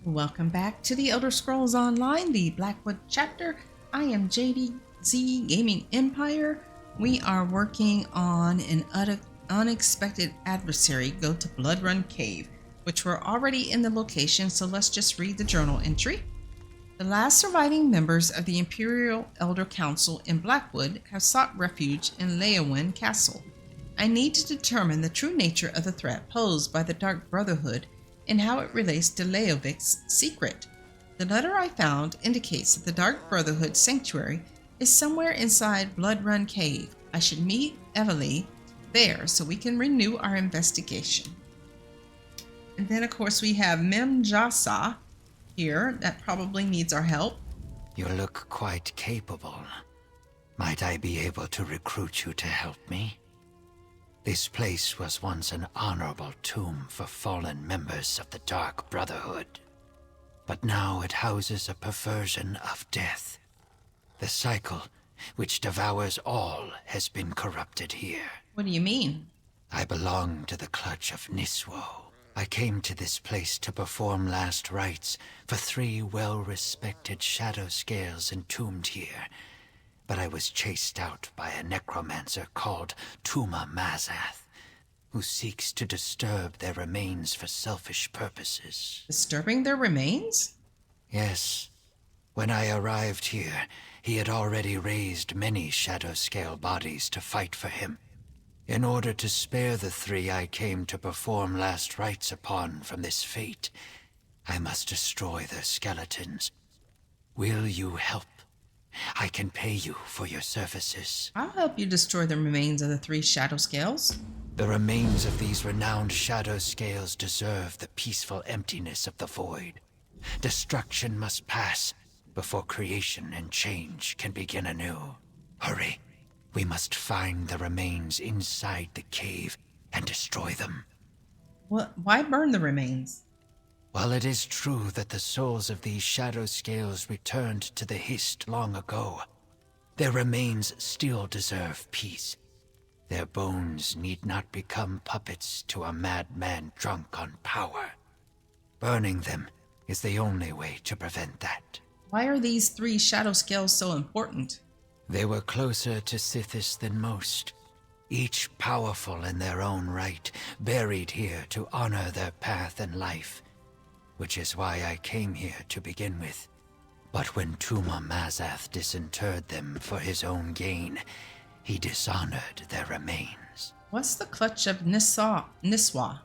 Welcome back to the Elder Scrolls Online, the Blackwood chapter. I am JDZ Gaming Empire. We are working on an unexpected adversary. Go to Bloodrun Cave, which we're already in the location, so let's just read the journal entry. The last surviving members of the Imperial Elder Council in Blackwood have sought refuge in Leyawiin Castle. I need to determine the true nature of the threat posed by the Dark Brotherhood and how it relates to Leovik's secret. The letter I found indicates that the Dark Brotherhood sanctuary is somewhere inside Bloodrun Cave. I should meet Evely there so we can renew our investigation. And then, of course, we have Magicka here. That probably needs our help. You look quite capable. Might I be able to recruit you to help me? This place was once an honorable tomb for fallen members of the Dark Brotherhood. But now it houses a perversion of death. The cycle, which devours all, has been corrupted here. What do you mean? I belong to the clutch of Niswo. I came to this place to perform last rites for 3 well-respected shadow scales entombed here. But I was chased out by a necromancer called Mazath, who seeks to disturb their remains for selfish purposes. Disturbing their remains? Yes. When I arrived here, he had already raised many shadow scale bodies to fight for him. In order to spare the 3 I came to perform last rites upon from this fate, I must destroy their skeletons. Will you help? I can pay you for your services. I'll help you destroy the remains of the 3 shadow scales. The remains of these renowned shadow scales deserve the peaceful emptiness of the void. Destruction must pass before creation and change can begin anew. Hurry. We must find the remains inside the cave and destroy them. Why burn the remains? While it is true that the souls of these shadow scales returned to the Hist long ago, their remains still deserve peace. Their bones need not become puppets to a madman drunk on power. Burning them is the only way to prevent that. Why are these 3 shadow scales so important? They were closer to Sithis than most, each powerful in their own right, buried here to honor their path in life. Which is why I came here to begin with. But when Mazath disinterred them for his own gain, he dishonored their remains. What's the clutch of Niswa?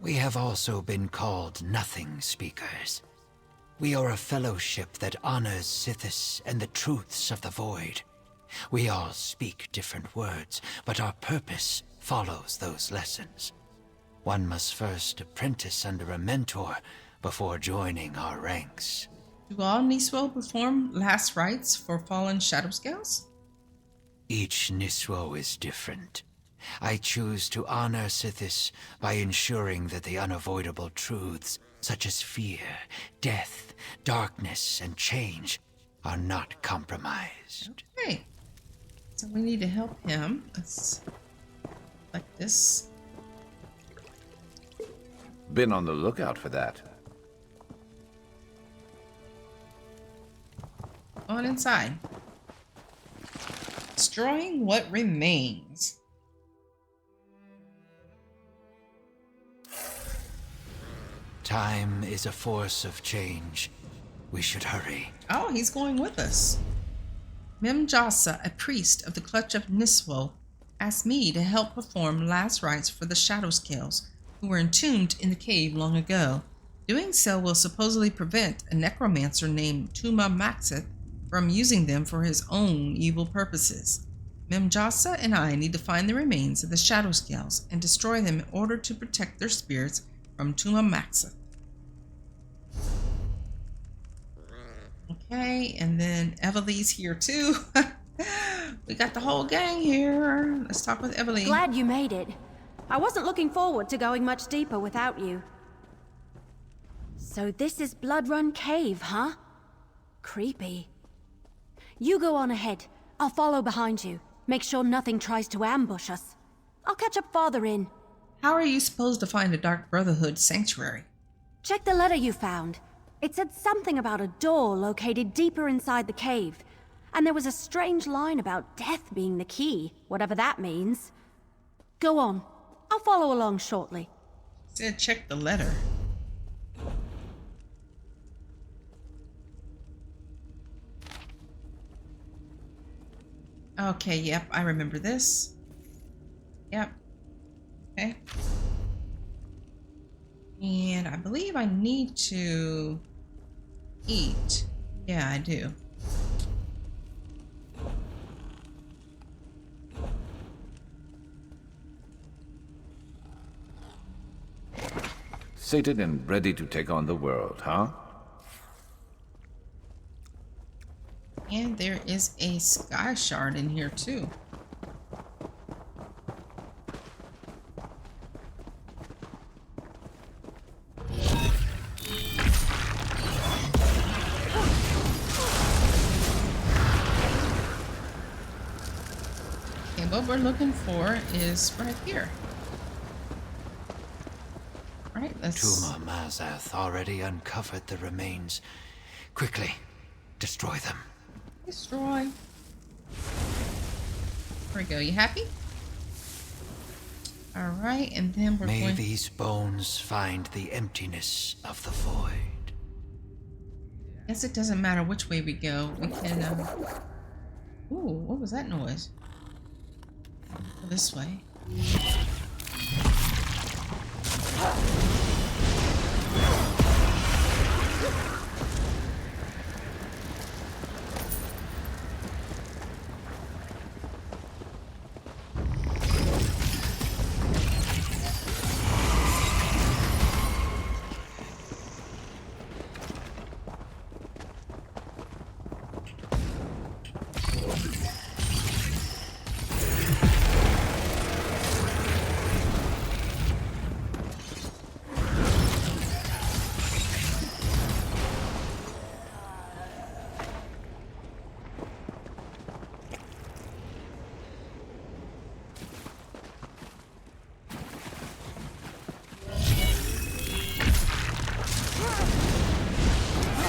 We have also been called Nothing Speakers. We are a fellowship that honors Sithis and the truths of the Void. We all speak different words, but our purpose follows those lessons. One must first apprentice under a mentor before joining our ranks. Do all Niswo perform last rites for fallen shadow scales? Each Niswo is different. I choose to honor Sithis by ensuring that the unavoidable truths, such as fear, death, darkness, and change, are not compromised. Okay. So we need to help him. Let's like this. Been on the lookout for that. On inside. Destroying what remains. Time is a force of change. We should hurry. Oh, he's going with us. Magicka, a priest of the Clutch of Niswo, asked me to help perform last rites for the shadow scales who were entombed in the cave long ago. Doing so will supposedly prevent a necromancer named Magicka from using them for his own evil purposes. Magicka and I need to find the remains of the shadow scales and destroy them in order to protect their spirits from Magicka. Okay, and then Evely's here too. We got the whole gang here. Let's talk with Evely. Glad you made it. I wasn't looking forward to going much deeper without you. So this is Bloodrun Cave, huh? Creepy. You go on ahead. I'll follow behind you. Make sure nothing tries to ambush us. I'll catch up farther in. How are you supposed to find a Dark Brotherhood sanctuary? Check the letter you found. It said something about a door located deeper inside the cave. And there was a strange line about death being the key, whatever that means. Go on. I'll follow along shortly. Said check the letter. Okay, yep, I remember this. Yep. Okay. And I believe I need to eat. Yeah, I do. Sated and ready to take on the world, huh? And there is a sky shard in here too. Okay, what we're looking for is right here. Right, let's... Tuma Mazath already uncovered the remains. Quickly, destroy them. Destroy. There we go. You happy? Alright, and then we're May going... these bones find the emptiness of the void. Guess it doesn't matter which way we go. We can, Ooh, what was that noise? Go this way.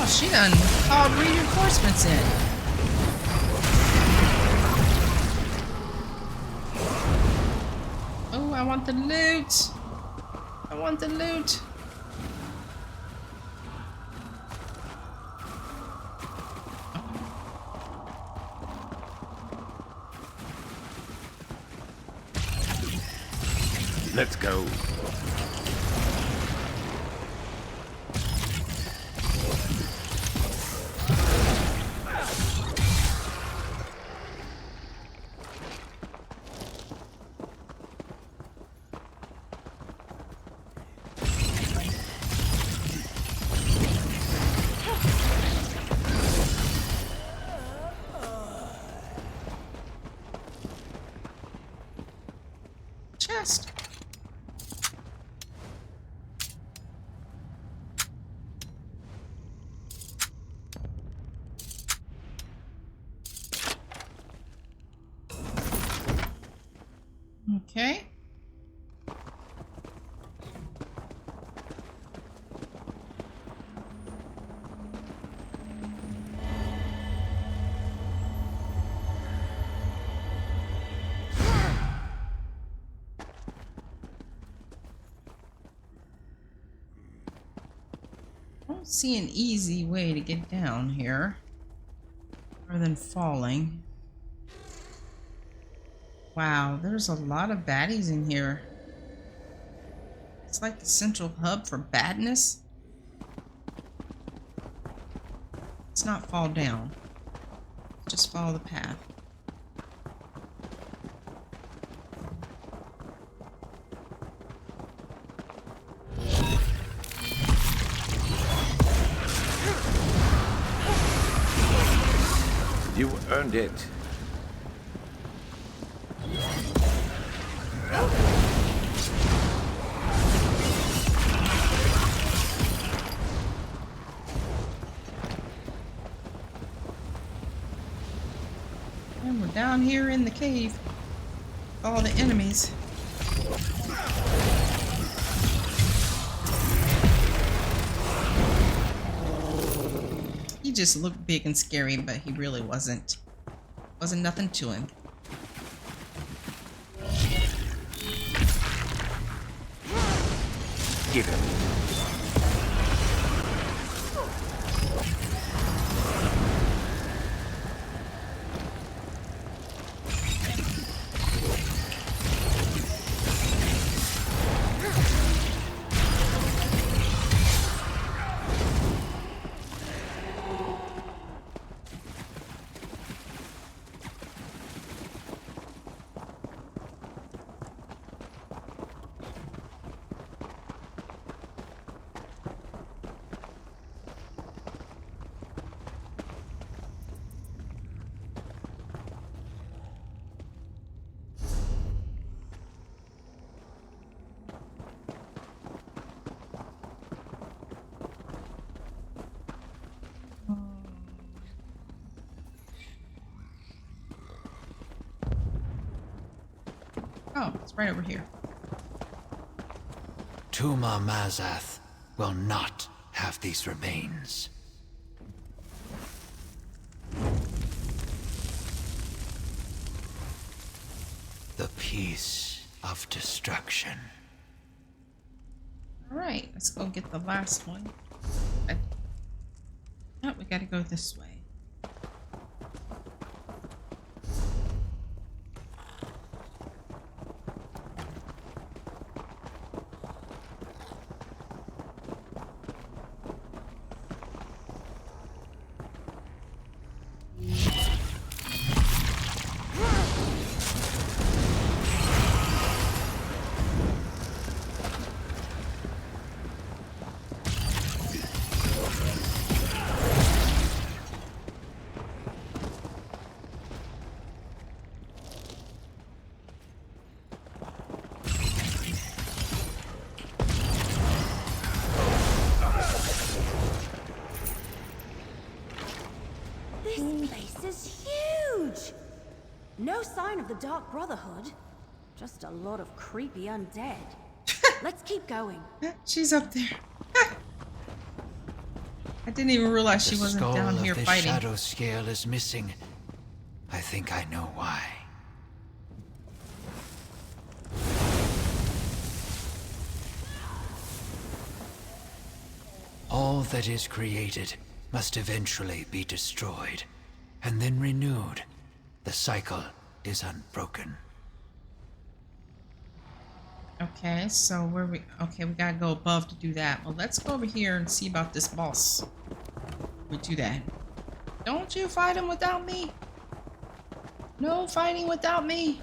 She done called reinforcements in. Oh, I want the loot. I want the loot. Let's go. Chest. Okay. I don't see an easy way to get down here other than falling. Wow, there's a lot of baddies in here. It's like the central hub for badness. Let's not fall down. Just follow the path. You earned it. And we're down here in the cave. All the enemies. he just looked big and scary, but he really wasn't. Wasn't nothing to him. Give him. Oh, it's right over here. Tuma Mazath will not have these remains. The piece of destruction. Alright, let's go get the last one. Oh, we gotta go this way. No sign of the Dark Brotherhood. Just a lot of creepy undead. Let's keep going. She's up there. I didn't even realize she wasn't down here fighting. The shadow scale is missing. I think I know why. All that is created must eventually be destroyed, and then renewed. The cycle is unbroken. Okay, so where we... Okay, we gotta go above to do that. Well, let's go over here and see about this boss. We do that. Don't you fight him without me. No fighting without me.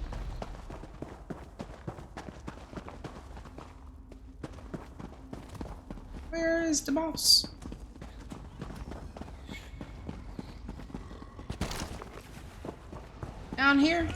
Where is the boss? Down here?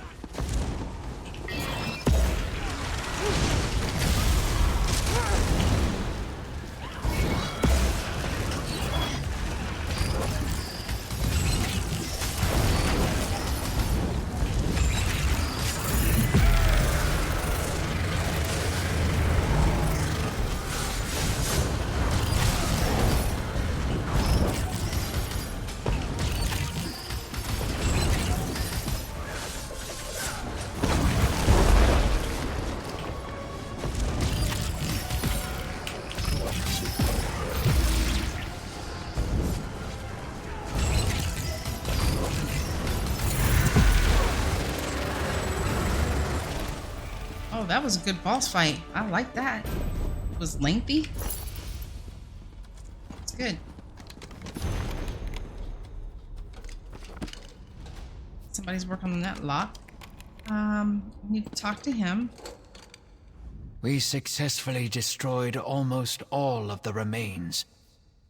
Oh, that was a good boss fight. I like that. It was lengthy. It's good. Somebody's working on that lock. We need to talk to him. We successfully destroyed almost all of the remains,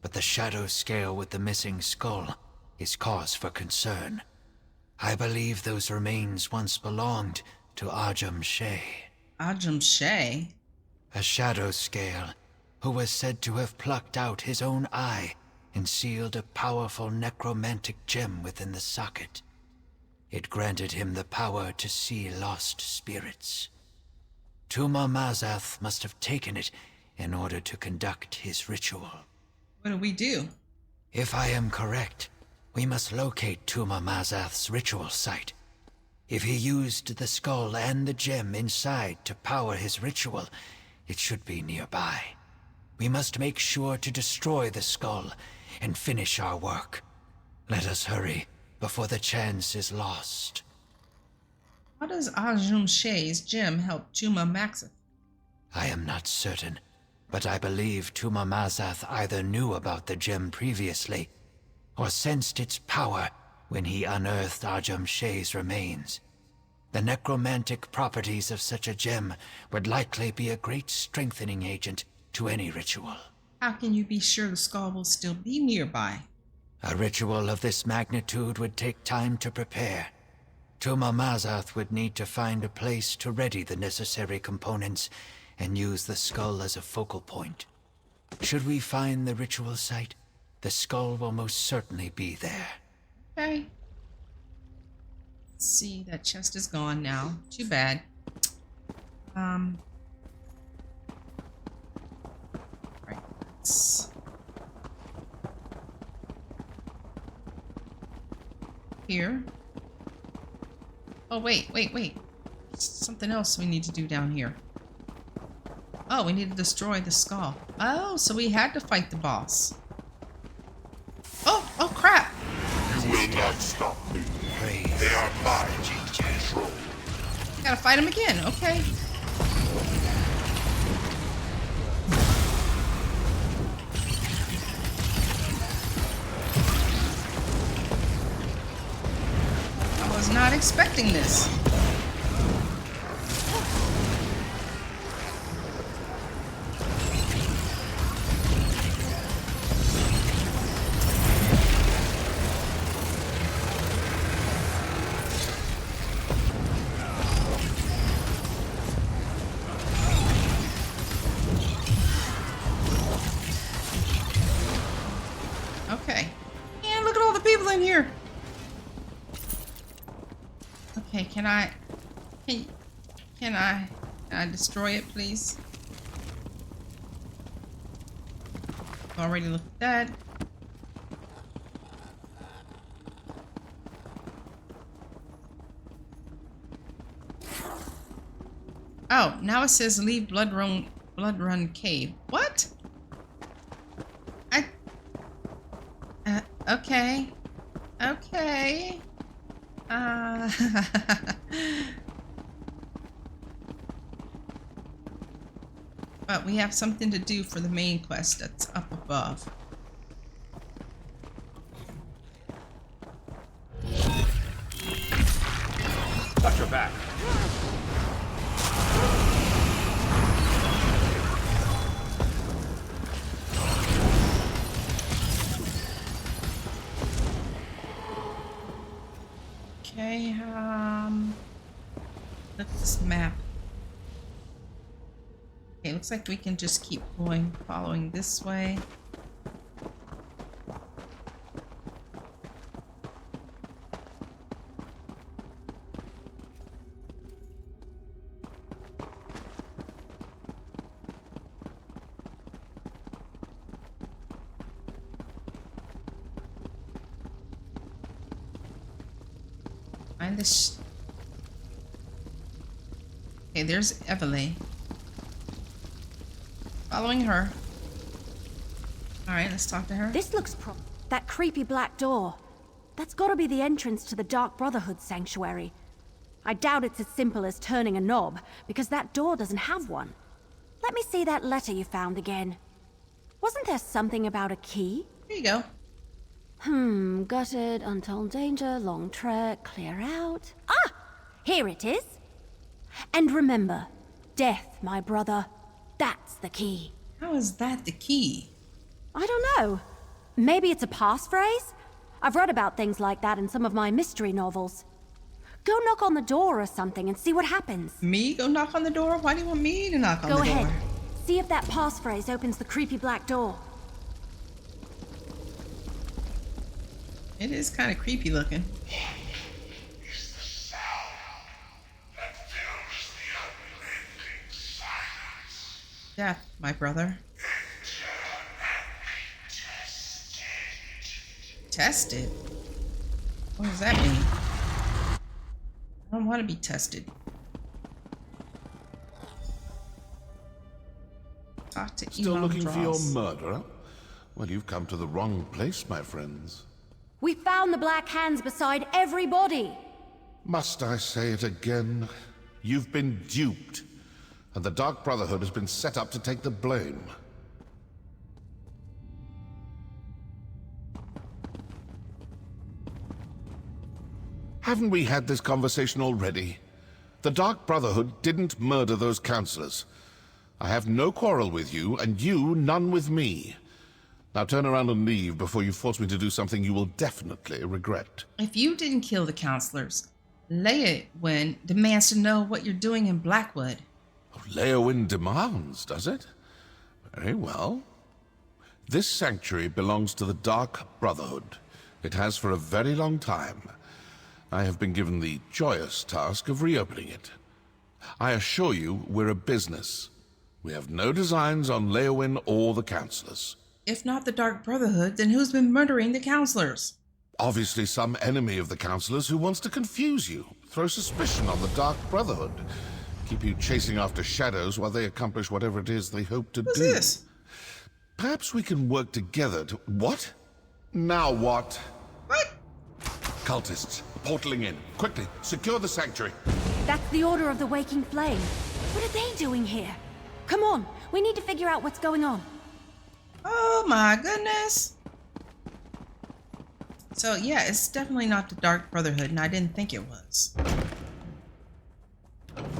but the shadow scale with the missing skull is cause for concern. I believe those remains once belonged to Ajum Shay. Ajum Shay? A shadow scale who was said to have plucked out his own eye and sealed a powerful necromantic gem within the socket. It granted him the power to see lost spirits. Tuma Mazath must have taken it in order to conduct his ritual. What do we do? If I am correct, We must locate Tuma Mazath's ritual site. If he used the skull and the gem inside to power his ritual, it should be nearby. We must make sure to destroy the skull and finish our work. Let us hurry before the chance is lost. How does Ajum Shay's gem help Tuma Maxith? I am not certain, but I believe Tuma Mazath either knew about the gem previously, or sensed its power when he unearthed Ajum Shay's remains. The necromantic properties of such a gem would likely be a great strengthening agent to any ritual. How can you be sure the skull will still be nearby? A ritual of this magnitude would take time to prepare. Tuma Mazath would need to find a place to ready the necessary components and use the skull as a focal point. Should we find the ritual site, the skull will most certainly be there. Okay. Let's see, that chest is gone now. Too bad. Right. Let's... Here. Oh, wait. Something else we need to do down here. Oh, we need to destroy the skull. Oh, so we had to fight the boss. Oh, crap. You will not stop me. Praise They are mine to control. Gotta fight him again. Okay. I was not expecting this. Okay. And look at all the people in here. Okay, can I destroy it, please? Already looked at that. Oh, now it says leave Blood Run Cave. What? Okay. Okay. But we have something to do for the main quest that's up above. Watch your back. Okay, look at this map. Okay, looks like we can just keep going, following this way. Find this. Okay, there's Evelyn. Following her. Alright, let's talk to her. This looks that creepy black door. That's gotta be the entrance to the Dark Brotherhood sanctuary. I doubt it's as simple as turning a knob, because that door doesn't have one. Let me see that letter you found again. Wasn't there something about a key? Here you go. Gutted, untold danger, long trek, clear out. Ah! Here it is. And remember, death, my brother. That's the key. How is that the key? I don't know. Maybe it's a passphrase? I've read about things like that in some of my mystery novels. Go knock on the door or something and see what happens. Me go knock on the door? Why do you want me to knock on the door? Go ahead. See if that passphrase opens the creepy black door. It is kind of creepy looking. Is the sound that fills the unending silence. Death, my brother. Enter and be tested. Tested? What does that mean? I don't want to be tested. Talk to Still Elon looking for your Draws. murderer? Well, you've come to the wrong place, my friends. We found the Black Hands beside every body. Must I say it again? You've been duped, and the Dark Brotherhood has been set up to take the blame. Haven't we had this conversation already? The Dark Brotherhood didn't murder those counselors. I have no quarrel with you, and you none with me. Now turn around and leave before you force me to do something you will definitely regret. If you didn't kill the counselors, Leowyn demands to know what you're doing in Blackwood. Oh, Leowyn demands, does it? Very well. This sanctuary belongs to the Dark Brotherhood. It has for a very long time. I have been given the joyous task of reopening it. I assure you, we're a business. We have no designs on Leowyn or the counselors. If not the Dark Brotherhood, then who's been murdering the counselors? Obviously some enemy of the counselors who wants to confuse you, throw suspicion on the Dark Brotherhood, keep you chasing after shadows while they accomplish whatever it is they hope to Who's do. this? Perhaps we can work together to... What? Now what? What? Cultists, portaling in. Quickly, secure the sanctuary. That's the Order of the Waking Flame. What are they doing here? Come on, we need to figure out what's going on. Oh my goodness. So yeah, it's definitely not the Dark Brotherhood, and I didn't think it was.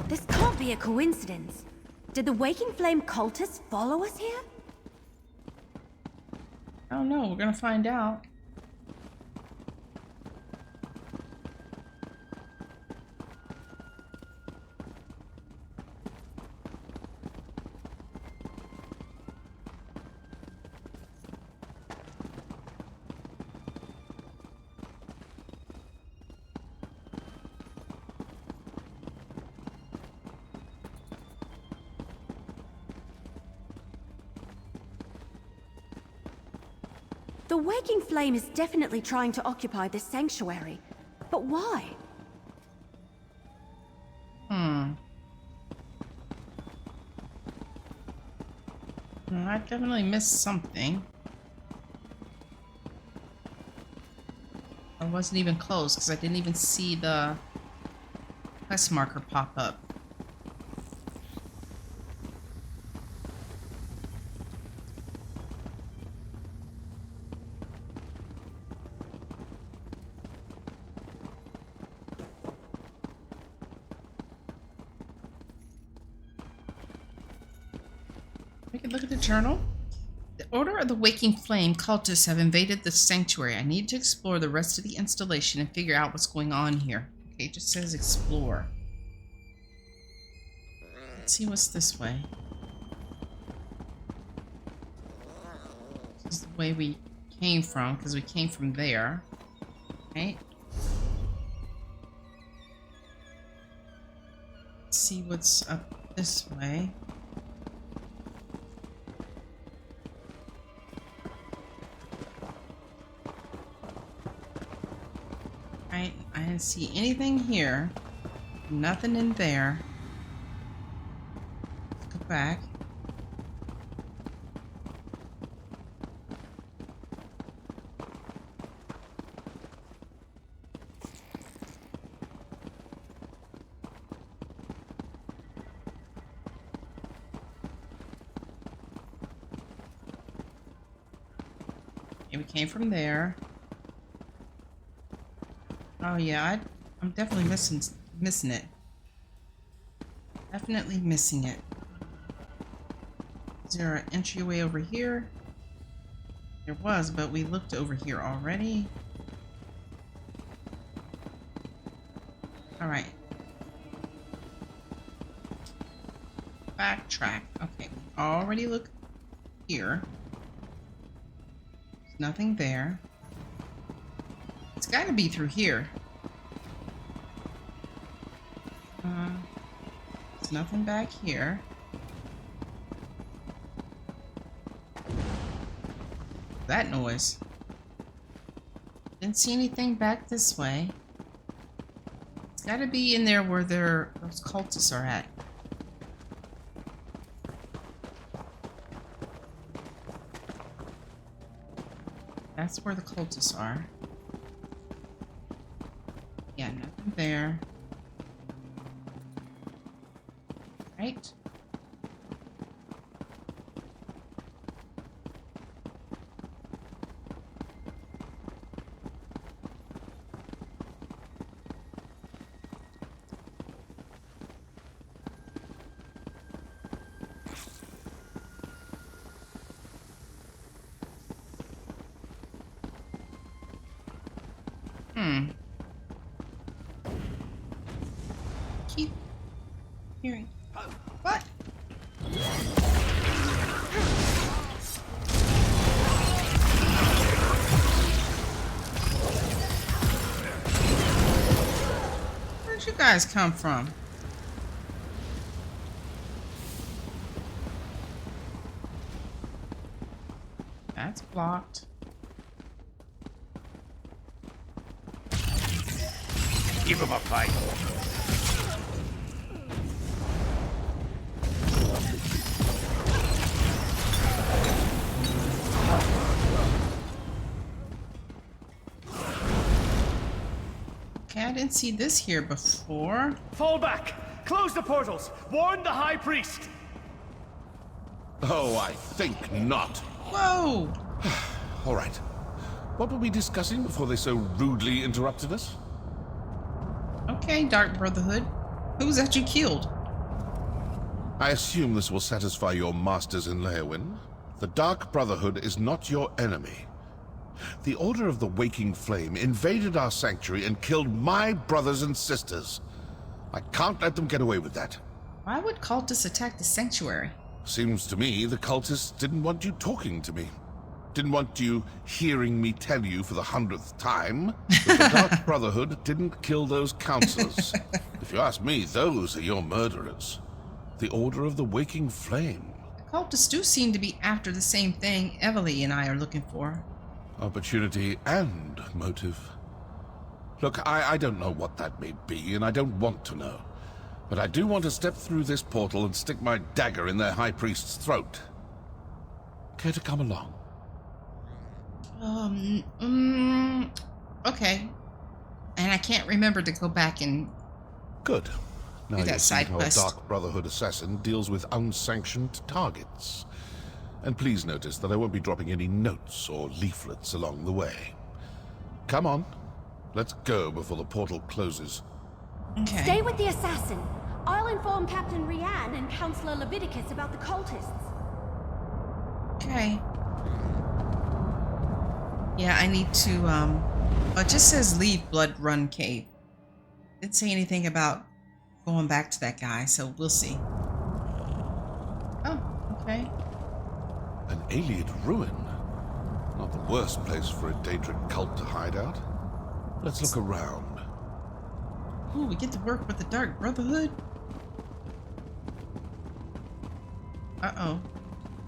This can't be a coincidence. Did the Waking Flame cultists follow us here? I don't know, we're gonna find out. The Waking Flame is definitely trying to occupy this sanctuary. But why? I definitely missed something. I wasn't even close because I didn't even see the quest marker pop up. We can look at the journal. The Order of the Waking Flame cultists have invaded the sanctuary. I need to explore the rest of the installation and figure out what's going on here. Okay, it just says explore. Let's see what's this way. This is the way we came from, because we came from there. Right? Let's see what's up this way. I didn't see anything here. Nothing in there. Let's go back. Okay, we came from there. Oh yeah, I'm definitely missing it. Definitely missing it. Is there an entryway over here? There was, but we looked over here already. All right. Backtrack. Okay, we already looked here. There's nothing there. It's got to be through here. There's nothing back here. That noise. Didn't see anything back this way. It's gotta be in there where those cultists are at. That's where the cultists are. Yeah, nothing there. Right? Keep hearing. What? Where'd you guys come from? That's blocked. Give him a fight. Okay, I didn't see this here before. Fall back! Close the portals! Warn the High Priest! Oh, I think not. Whoa! All right. What were we discussing before they so rudely interrupted us? Okay, Dark Brotherhood. Who was that you killed? I assume this will satisfy your masters in Leyawind. The Dark Brotherhood is not your enemy. The Order of the Waking Flame invaded our sanctuary and killed my brothers and sisters. I can't let them get away with that. Why would cultists attack the sanctuary? Seems to me the cultists didn't want you talking to me. Didn't want you hearing me tell you for the 100th time that the Dark Brotherhood didn't kill those counselors. If you ask me, those are your murderers. The Order of the Waking Flame. The cultists do seem to be after the same thing Evely and I are looking for. Opportunity and motive. Look, I don't know what that may be, and I don't want to know. But I do want to step through this portal and stick my dagger in their High Priest's throat. Care to come along? Okay. And I can't remember to go back and... Good. Now Do that you'll see side how a quest. Dark Brotherhood assassin deals with unsanctioned targets. And please notice that I won't be dropping any notes or leaflets along the way. Come on. Let's go before the portal closes. Okay. Stay with the assassin. I'll inform Captain Rianne and Counselor Leviticus about the cultists. Okay. Yeah, I need to, oh, it just says leave Blood Run Cave. Didn't say anything about going back to that guy, so we'll see. Oh, okay. An alien ruin. Not the worst place for a Daedric cult to hide out. Let's look around. Ooh, we get to work with the Dark Brotherhood. Uh-oh.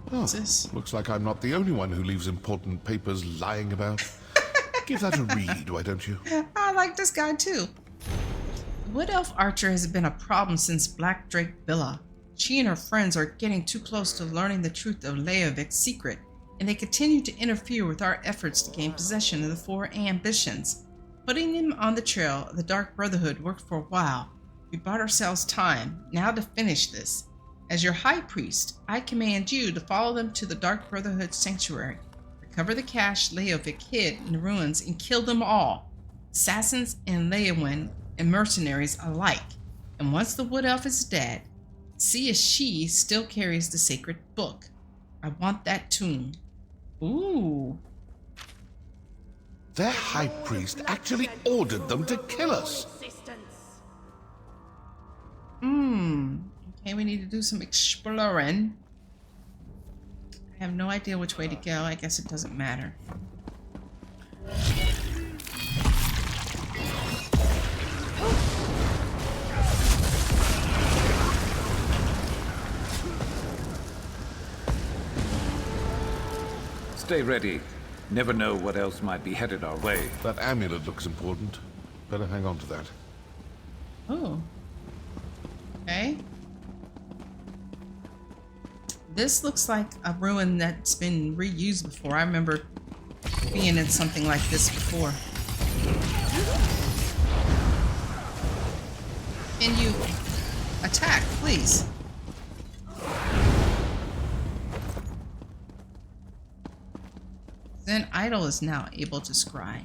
What's this? Looks like I'm not the only one who leaves important papers lying about. Give that a read, why don't you? I like this guy too. The Wood Elf Archer has been a problem since Black Drake Billa. She and her friends are getting too close to learning the truth of Leovik's secret, and they continue to interfere with our efforts to gain possession of the Four Ambitions. Putting them on the trail of the Dark Brotherhood worked for a while. We bought ourselves time, now to finish this. As your High Priest, I command you to follow them to the Dark Brotherhood sanctuary. Recover the cache Leovik hid in the ruins and kill them all, assassins and Leyawind and mercenaries alike. And once the Wood Elf is dead, see if she still carries the sacred book. I want that tomb. Ooh. Their High Priest actually ordered them to kill us. Okay, we need to do some exploring. I have no idea which way to go. I guess it doesn't matter. Stay ready. Never know what else might be headed our way. That amulet looks important. Better hang on to that. Oh. Okay. This looks like a ruin that's been reused before. I remember being in something like this before. Can you attack, please? Then Idol is now able to scry.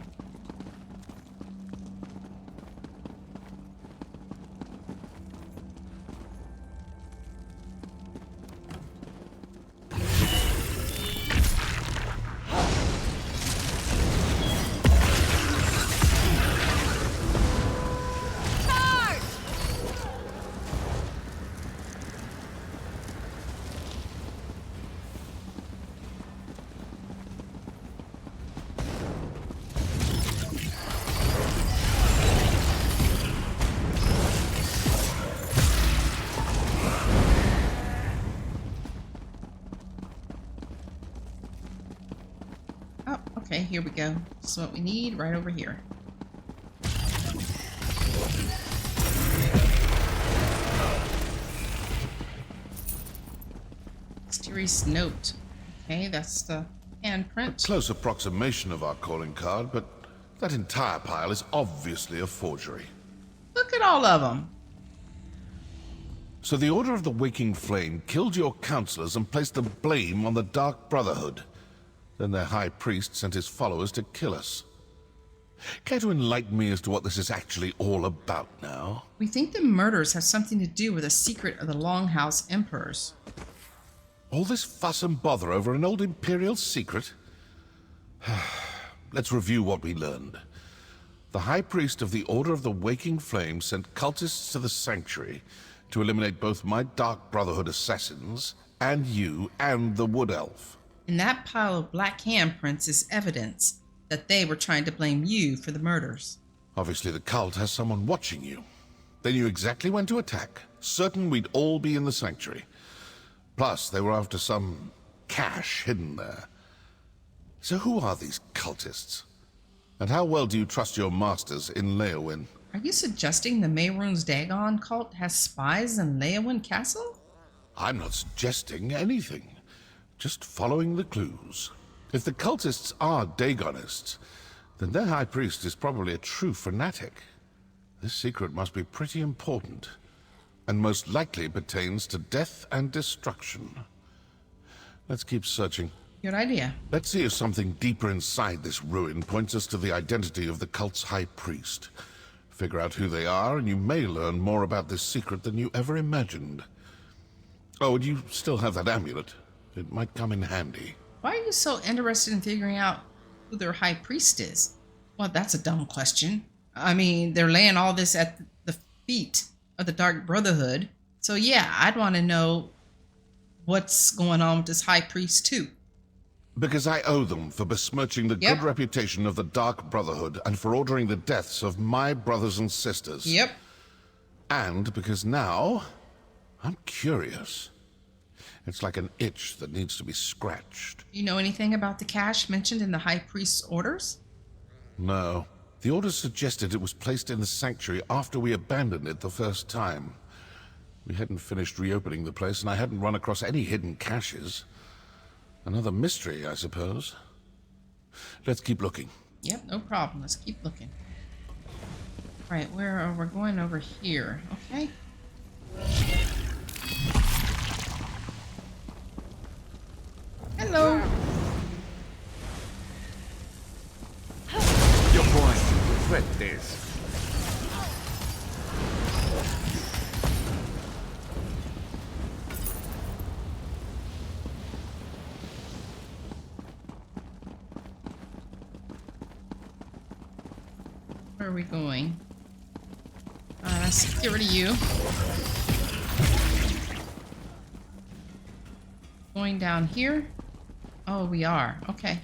Oh, okay, here we go. This is what we need right over here. Mysterious note. Okay, that's the handprint. Close approximation of our calling card, but that entire pile is obviously a forgery. Look at all of them. So the Order of the Waking Flame killed your counselors and placed the blame on the Dark Brotherhood. Then their High Priest sent his followers to kill us. Care to enlighten me as to what this is actually all about now? We think the murders have something to do with a secret of the Longhouse Emperors. All this fuss and bother over an old Imperial secret? Let's review what we learned. The High Priest of the Order of the Waking Flame sent cultists to the Sanctuary to eliminate both my Dark Brotherhood assassins and you and the Wood Elf. And that pile of black handprints is evidence that they were trying to blame you for the murders. Obviously the cult has someone watching you. They knew exactly when to attack, certain we'd all be in the Sanctuary. Plus, they were after some cache hidden there. So who are these cultists? And how well do you trust your masters in Leowyn? Are you suggesting the Mehrunes Dagon cult has spies in Leowyn Castle? I'm not suggesting anything. Just following the clues. If the cultists are Dagonists, then their high priest is probably a true fanatic. This secret must be pretty important, and most likely pertains to death and destruction. Let's keep searching. Good idea. Let's see if something deeper inside this ruin points us to the identity of the cult's high priest. Figure out who they are, and you may learn more about this secret than you ever imagined. Oh, and you still have that amulet. It might come in handy. Why are you so interested in figuring out who their high priest is? Well, that's a dumb question. I mean, they're laying all this at the feet of the Dark Brotherhood. So yeah, I'd want to know what's going on with this high priest too. Because I owe them for besmirching the good reputation of the Dark Brotherhood and for ordering the deaths of my brothers and sisters. Yep. And because now, I'm curious. It's like an itch that needs to be scratched. You know anything about the cache mentioned in the high priest's orders? No. The orders suggested it was placed in the sanctuary after we abandoned it the first time. We hadn't finished reopening the place, and I hadn't run across any hidden caches. Another mystery, I suppose. Let's keep looking. Yep, no problem. Let's keep looking. All right, we're going over here, okay? Hello. You're going to regret this. Where are we going? Let's get rid of you. Going down here? Oh, we are. Okay.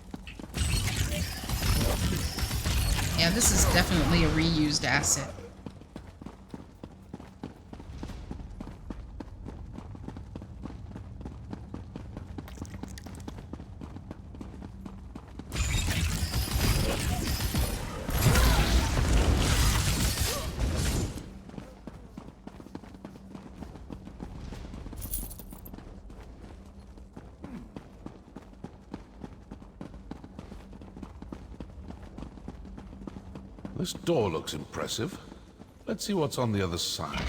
Yeah, this is definitely a reused asset. This door looks impressive. Let's see what's on the other side.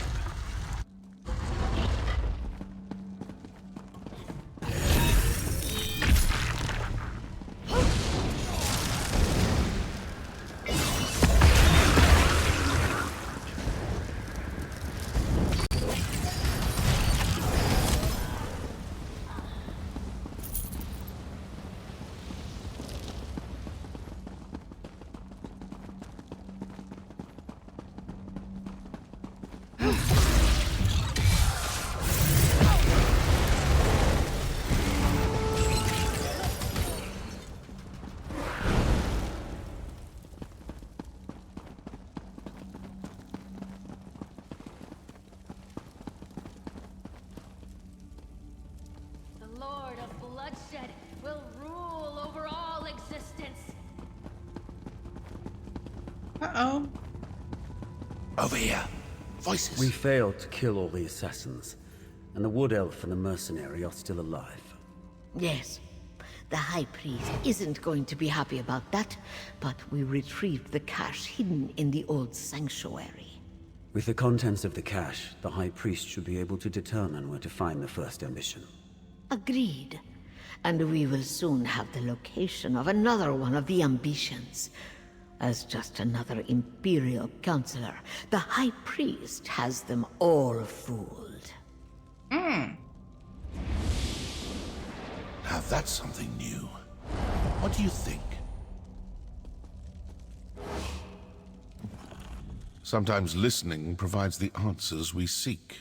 Bloodshed will rule over all existence. Uh-oh. Over here. Voices. We failed to kill all the assassins, and the Wood Elf and the mercenary are still alive. Yes. The High Priest isn't going to be happy about that, but we retrieved the cache hidden in the old sanctuary. With the contents of the cache, the High Priest should be able to determine where to find the first ambition. Agreed. And we will soon have the location of another one of the ambitions. As just another Imperial Counselor, the High Priest has them all fooled. Now that's something new. What do you think? Sometimes listening provides the answers we seek.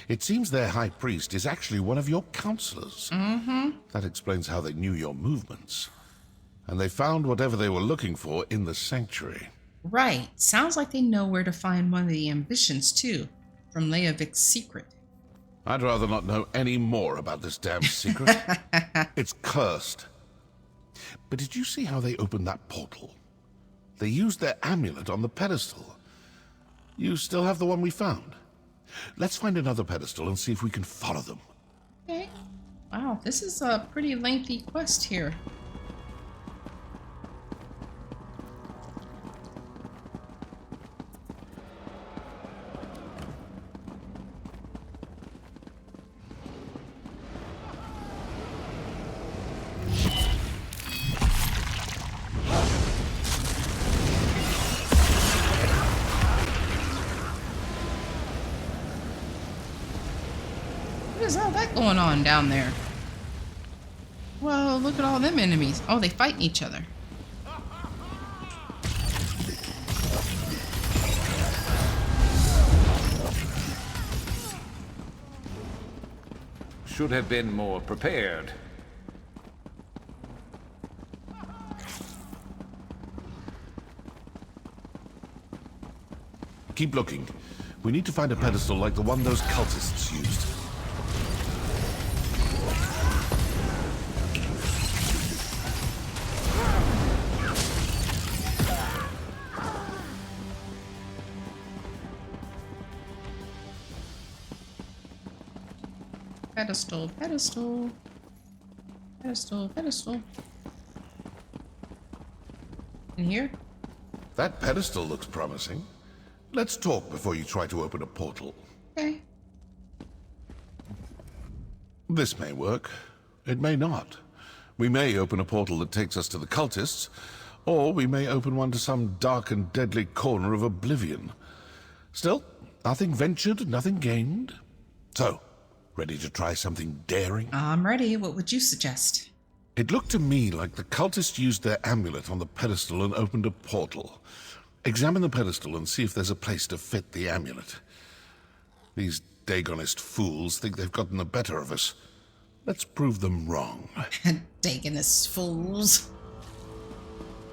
It seems their High Priest is actually one of your counselors. That explains how they knew your movements. And they found whatever they were looking for in the sanctuary. Right. Sounds like they know where to find one of the ambitions, too, from Leovic's secret. I'd rather not know any more about this damn secret. It's cursed. But did you see how they opened that portal? They used their amulet on the pedestal. You still have the one we found. Let's find another pedestal and see if we can follow them. Okay. Wow, this is a pretty lengthy quest here. What is all that going on down there? Whoa, look at all them enemies. Oh, they fighting each other. Should have been more prepared. Keep looking. We need to find a pedestal like the one those cultists used. Pedestal, pedestal. Pedestal, pedestal. In here? That pedestal looks promising. Let's talk before you try to open a portal. Okay. This may work. It may not. We may open a portal that takes us to the cultists, or we may open one to some dark and deadly corner of oblivion. Still, nothing ventured, nothing gained. So, ready to try something daring? I'm ready. What would you suggest? It looked to me like the cultists used their amulet on the pedestal and opened a portal. Examine the pedestal and see if there's a place to fit the amulet. These Dagonist fools think they've gotten the better of us. Let's prove them wrong. Dagonist fools.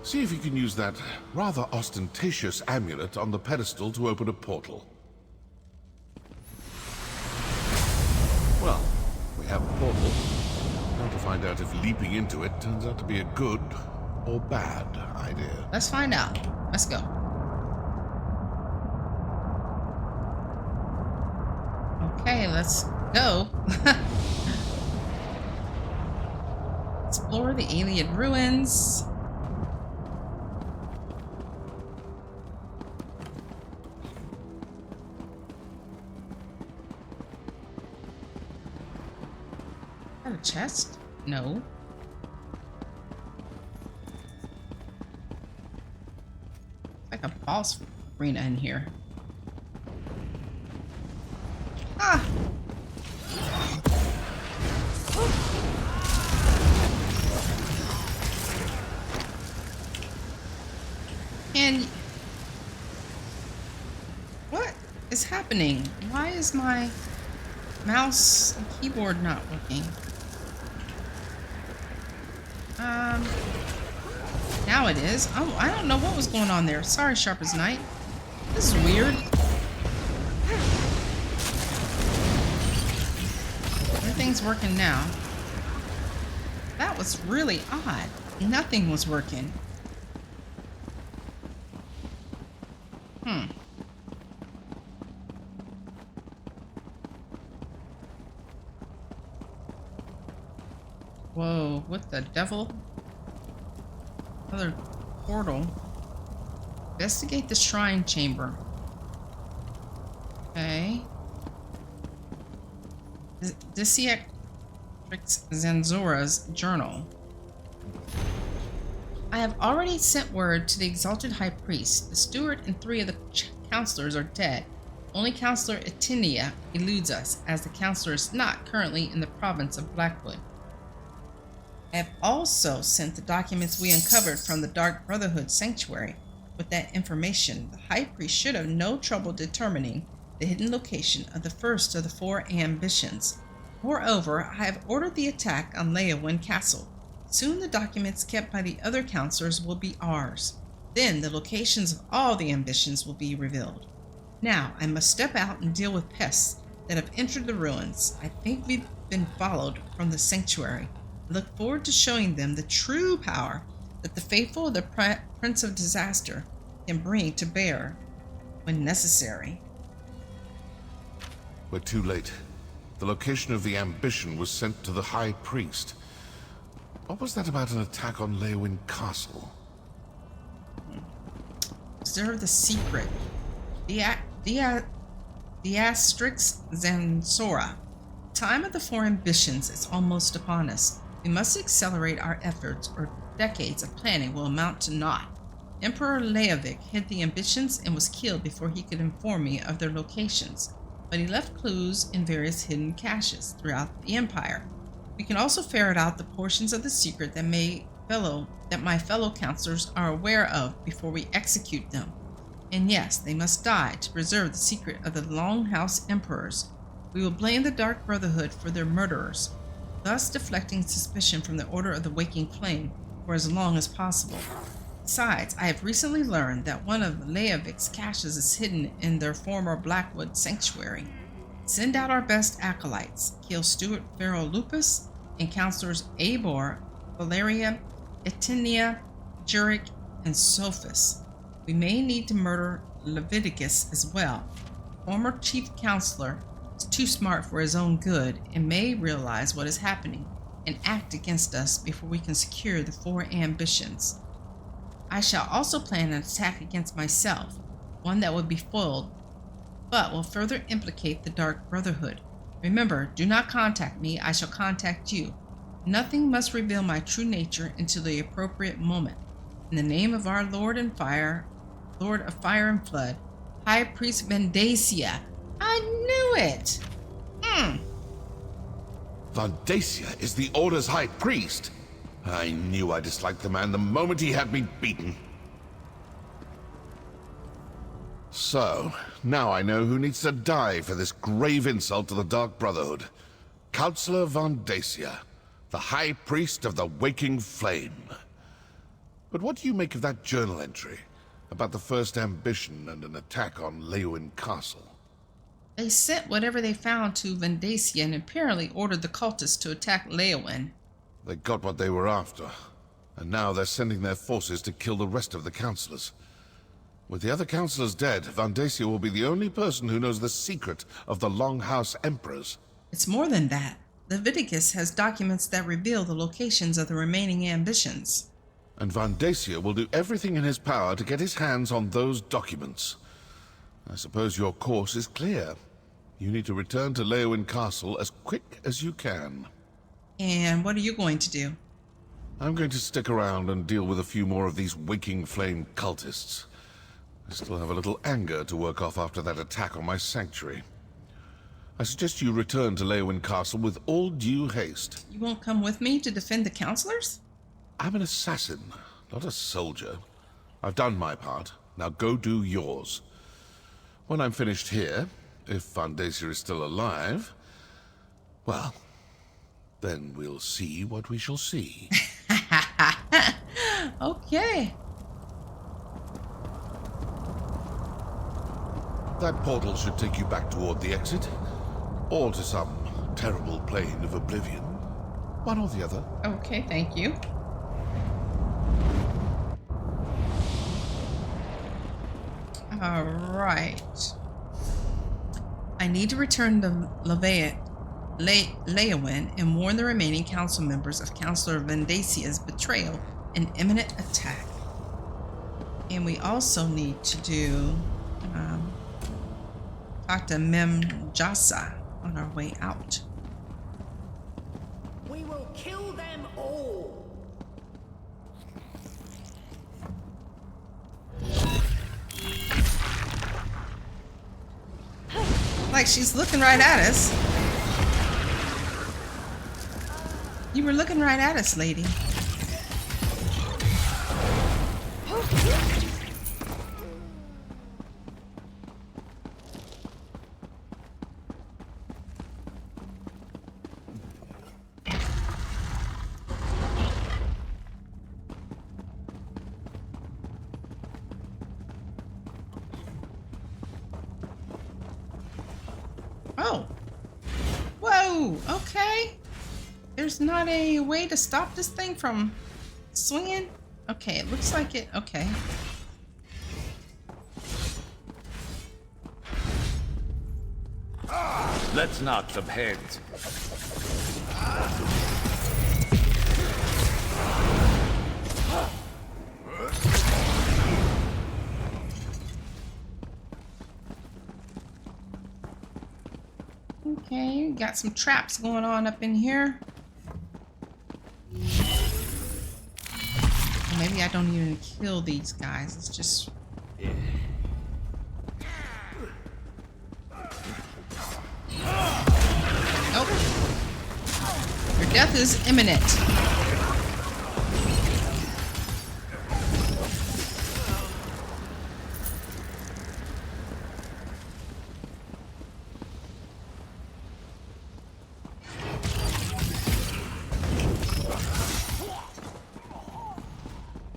See if you can use that rather ostentatious amulet on the pedestal to open a portal. Well, we have a portal. Now to find out if leaping into it turns out to be a good or bad idea. Let's find out. Let's go. Okay, let's go. Explore the alien ruins. chest? No. Like a boss arena in here. Ah! And what is happening? Why is my mouse and keyboard not working? Now it is. Oh, I don't know what was going on there. Sorry, Sharp as Night. This is weird. Everything's working now. That was really odd. Nothing was working. Whoa, what the devil? Another portal. Investigate the shrine chamber. Okay. Disiatrix Zanzora's journal. I have already sent word to the exalted high priest. The steward and 3 of the counselors are dead. Only Counselor Etinia eludes us, as the counselor is not currently in the province of Blackwood. I have also sent the documents we uncovered from the Dark Brotherhood sanctuary. With that information, the High Priest should have no trouble determining the hidden location of the first of the 4 ambitions. Moreover, I have ordered the attack on Leyawind Castle. Soon the documents kept by the other counselors will be ours. Then the locations of all the ambitions will be revealed. Now I must step out and deal with pests that have entered the ruins. I think we've been followed from the sanctuary. I look forward to showing them the true power that the faithful of the Prince of Disaster can bring to bear when necessary. We're too late. The location of the ambition was sent to the High Priest. What was that about an attack on Leyawind Castle? Observe the secret. Beatrix Zanzora. The time of the 4 ambitions is almost upon us. We must accelerate our efforts, or decades of planning will amount to naught. Emperor Leovic hid the ambitions and was killed before he could inform me of their locations, but he left clues in various hidden caches throughout the Empire. We can also ferret out the portions of the secret that my fellow counselors are aware of before we execute them. And yes, they must die to preserve the secret of the Longhouse Emperors. We will blame the Dark Brotherhood for their murderers, thus deflecting suspicion from the Order of the Waking Flame for as long as possible. Besides, I have recently learned that one of Leovic's caches is hidden in their former Blackwood sanctuary. Send out our best acolytes, kill Steward Pharaoh Lupus, and counselors Abor, Valeria, Etinia, Jurek, and Sophus. We may need to murder Leviticus as well. Former chief counselor is too smart for his own good and may realize what is happening and act against us before we can secure the 4 ambitions. I shall also plan an attack against myself, one that will be foiled, but will further implicate the Dark Brotherhood. Remember, do not contact me, I shall contact you. Nothing must reveal my true nature until the appropriate moment. In the name of our Lord of Fire and Flood, High Priest Vendacia. I knew it! Vendacia is the Order's High Priest. I knew I disliked the man the moment he had me beaten. So, now I know who needs to die for this grave insult to the Dark Brotherhood. Counselor Vendacia, the High Priest of the Waking Flame. But what do you make of that journal entry about the first ambition and an attack on Leyawind Castle? They sent whatever they found to Vendacia and apparently ordered the cultists to attack Leyawind. They got what they were after, and now they're sending their forces to kill the rest of the counselors. With the other counselors dead, Vendacia will be the only person who knows the secret of the Longhouse Emperors. It's more than that. Leviticus has documents that reveal the locations of the remaining ambitions. And Vendacia will do everything in his power to get his hands on those documents. I suppose your course is clear. You need to return to Leyawind Castle as quick as you can. And what are you going to do? I'm going to stick around and deal with a few more of these waking flame cultists. I still have a little anger to work off after that attack on my sanctuary. I suggest you return to Leyawind Castle with all due haste. You won't come with me to defend the counselors? I'm an assassin, not a soldier. I've done my part. Now go do yours. When I'm finished here, if Fandasia is still alive, well, then we'll see what we shall see. Okay. That portal should take you back toward the exit, or to some terrible plane of oblivion. One or the other. Okay, thank you. All right. I need to return to Leyawind and warn the remaining council members of Councillor Vandasia's betrayal and imminent attack. And we also need to do talk to Jasa on our way out. We will kill them all. Like she's looking right at us. You were looking right at us, lady. Oh. Whoa, okay. There's not a way to stop this thing from swinging? Okay, it looks like it. Okay. Let's knock some heads. Okay, got some traps going on up in here. Maybe I don't even kill these guys. It's just... Nope. Your death is imminent.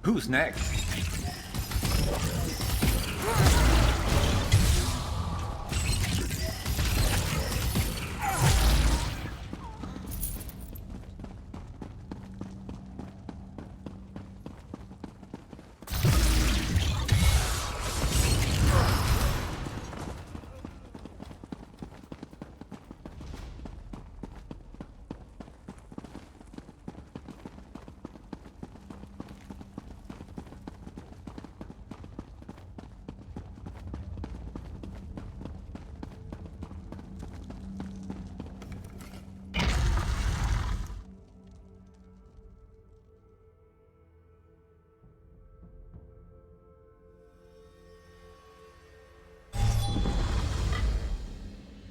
Who's next?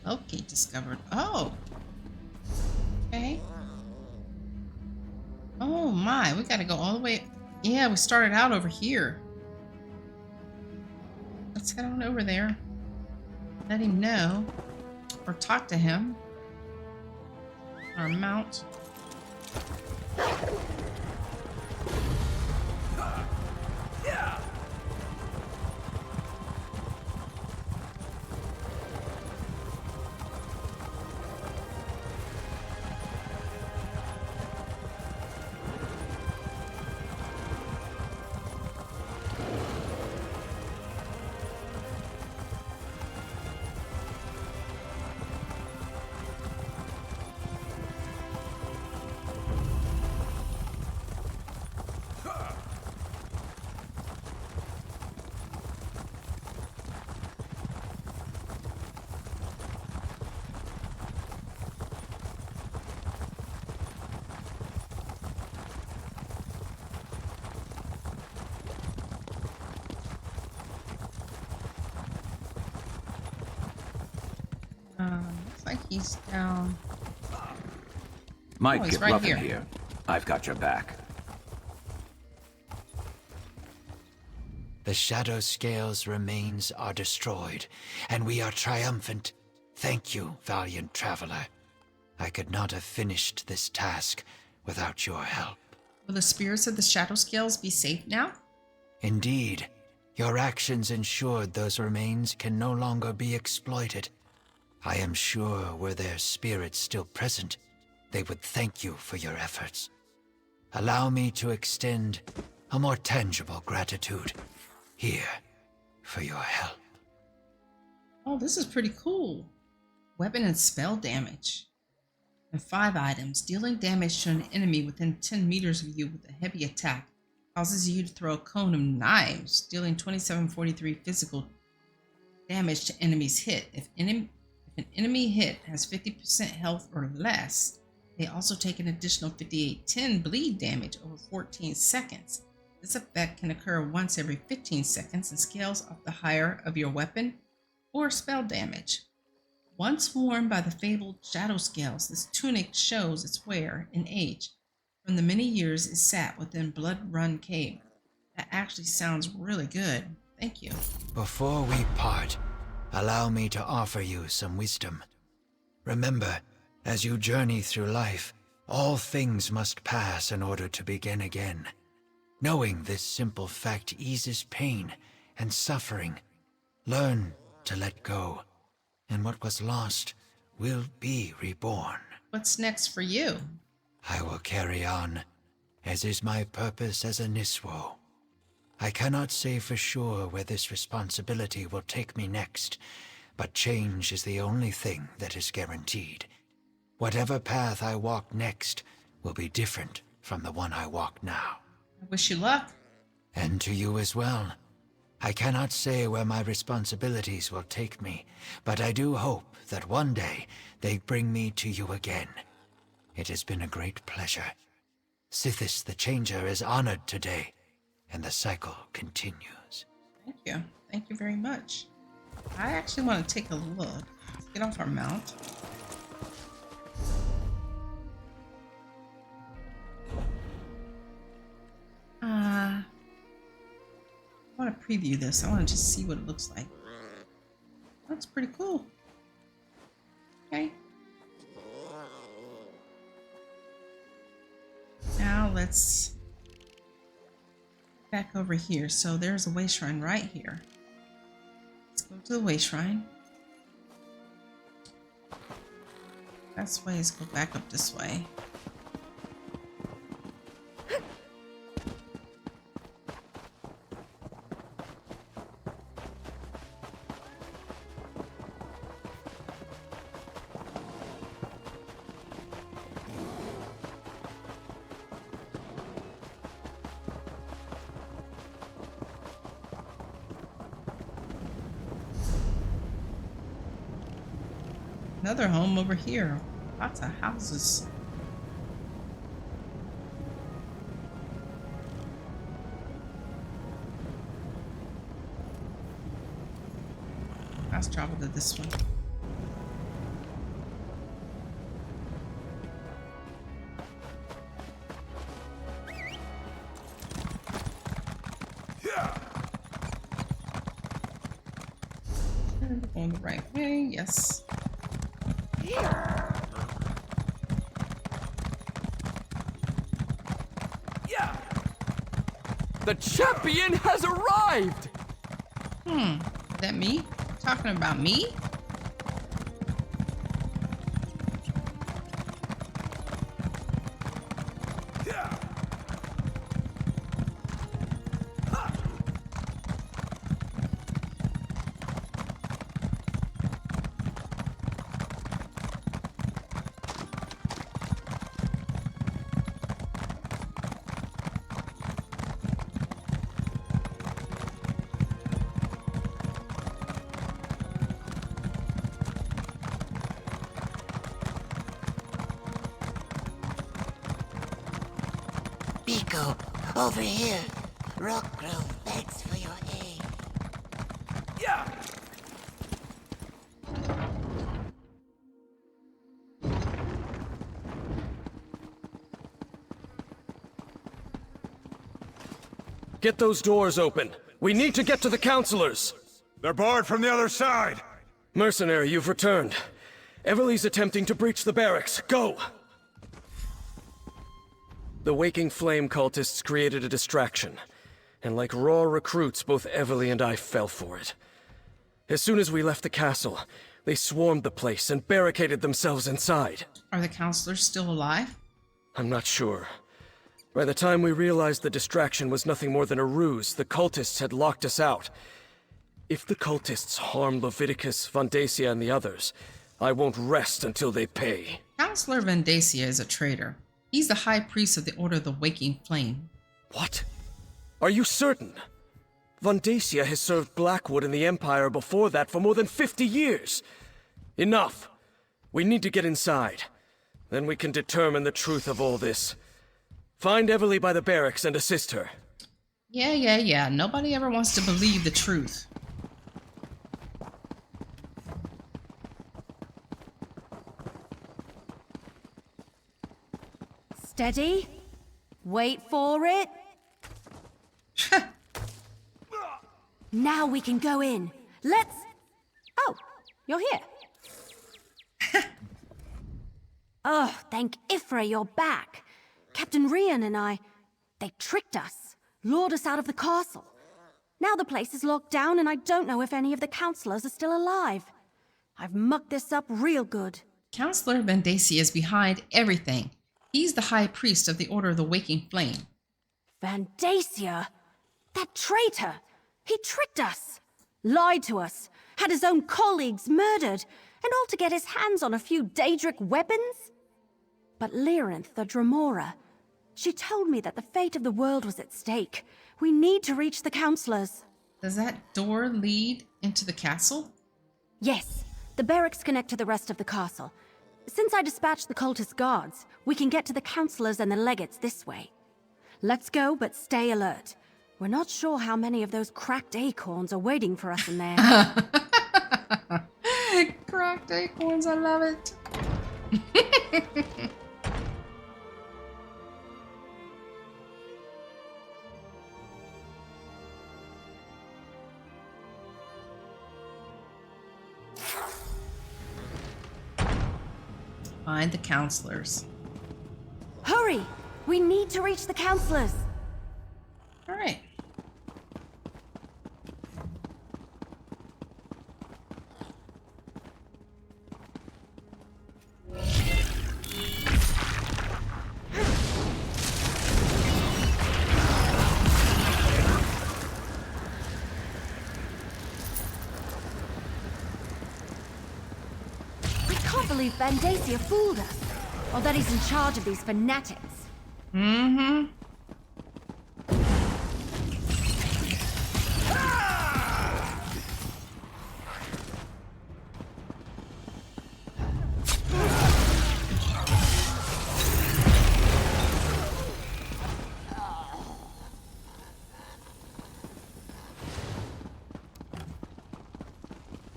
Okay, discovered. Oh. Okay. Oh my, we gotta go all the way. Yeah, we started out over here. Let's head on over there. Let him know. Or talk to him. Or mount. Looks like he's down. Might he's get right rough in here. here. I've got your back. The shadow scales remains are destroyed, and we are triumphant. Thank you, valiant traveler. I could not have finished this task without your help. Will the spirits of the shadow scales be safe now? Indeed, your actions ensured those remains can no longer be exploited. I am sure were their spirits still present, they would thank you for your efforts. Allow me to extend a more tangible gratitude. Here, for your help. Oh, this is pretty cool. Weapon and spell damage. And 5 items. Dealing damage to an enemy within 10 meters of you with a heavy attack causes you to throw a cone of knives, dealing 2743 physical damage to enemies hit. If an enemy hit has 50% health or less, they also take an additional 5810 bleed damage over 14 seconds. This effect can occur once every 15 seconds and scales off the higher of your weapon or spell damage. Once worn by the fabled shadow scales, this tunic shows its wear and age from the many years it sat within Blood Run Cave. That actually sounds really good. Thank you. Before we part, allow me to offer you some wisdom. Remember, as you journey through life, all things must pass in order to begin again. Knowing this simple fact eases pain and suffering. Learn to let go, and what was lost will be reborn. What's next for you? I will carry on, as is my purpose as a Niswo. I cannot say for sure where this responsibility will take me next, but change is the only thing that is guaranteed. Whatever path I walk next will be different from the one I walk now. I wish you luck. And to you as well. I cannot say where my responsibilities will take me, but I do hope that one day they bring me to you again. It has been a great pleasure. Sithis the Changer is honored today, and the cycle continues. Thank you. Thank you very much. I actually want to take a look. Let's get off our mount. I want to preview this. I want to just see what it looks like. That's pretty cool. Okay. Now let's back over here. So there's a way shrine right here. Let's go to the way shrine. Best way is go back up this way. Another home over here. Lots of houses. Let's travel to this one. And we're going the right way, yes. The champion has arrived! Is that me? Talking about me? Biko, over here. Rockgrove begs for your aid. get those doors open. We need to get to the counselors. They're barred from the other side. Mercenary, you've returned. Everly's attempting to breach the barracks. Go! The Waking Flame cultists created a distraction. And like raw recruits, both Everly and I fell for it. As soon as we left the castle, they swarmed the place and barricaded themselves inside. Are the counselors still alive? I'm not sure. By the time we realized the distraction was nothing more than a ruse, the cultists had locked us out. If the cultists harm Leviticus, Vandacia, and the others, I won't rest until they pay. Counselor Vandacia is a traitor. He's the High Priest of the Order of the Waking Flame. What? Are you certain? Vandacia has served Blackwood and the Empire before that for more than 50 years. Enough. We need to get inside. Then we can determine the truth of all this. Find Everly by the barracks and assist her. Yeah. Nobody ever wants to believe the truth. Steady. Wait for it. Now we can go in. Let's... Oh, you're here. Oh, thank Ifra you're back. Captain Rian and I, they tricked us, lured us out of the castle. Now the place is locked down and I don't know if any of the counselors are still alive. I've mucked this up real good. Counselor Vandacia is behind everything. He's the High Priest of the Order of the Waking Flame. Vandacia? That traitor! He tricked us, lied to us, had his own colleagues murdered, and all to get his hands on a few Daedric weapons? But Lyrinth, the Dremora, she told me that the fate of the world was at stake. We need to reach the counselors. Does that door lead into the castle? Yes, the barracks connect to the rest of the castle. Since I dispatched the cultist guards, we can get to the counselors and the legates this way. Let's go, but stay alert. We're not sure how many of those cracked acorns are waiting for us in there. Cracked acorns, I love it. Find the counselors. Hurry! We need to reach the counselors. All right. I can't believe Vandacia fooled us, or that he's in charge of these fanatics. Mm-hmm.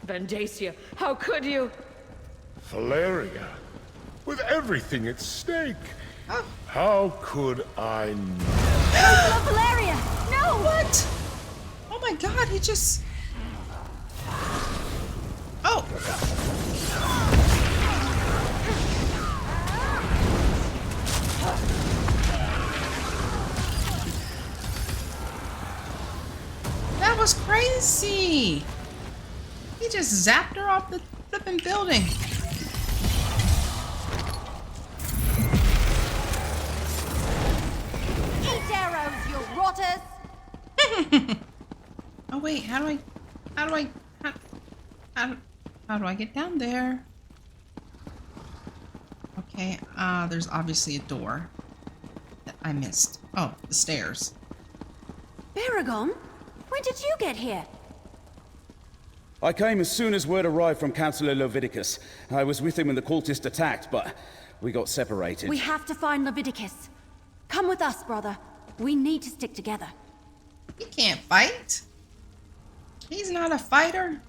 Vandacia, how could you? Valeria, with everything at stake, how could I not? Oh, Valeria! No! What? Oh my god, he just... Oh! That was crazy! He just zapped her off the flipping building. Eat arrows, you rotters! Oh wait, how do I get down there? Okay, there's obviously a door that I missed. Oh, the stairs. Baragon, when did you get here? I came as soon as word arrived from Councillor Leviticus. I was with him when the cultists attacked, but we got separated. We have to find Leviticus. Come with us, brother. We need to stick together. He can't fight. He's not a fighter.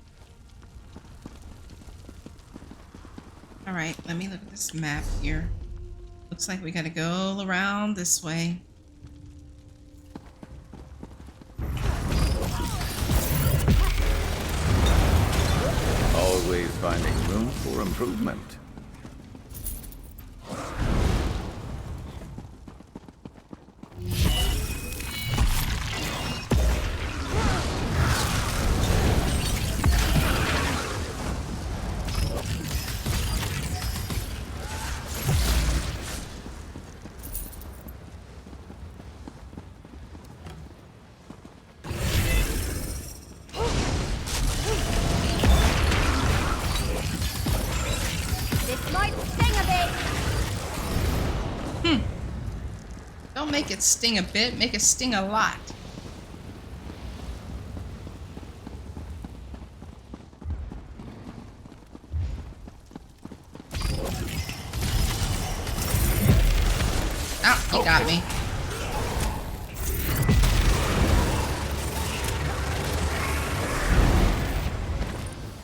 Alright, let me look at this map here. Looks like we gotta go around this way. for improvement. Don't make it sting a bit, make it sting a lot. Oh, he got me.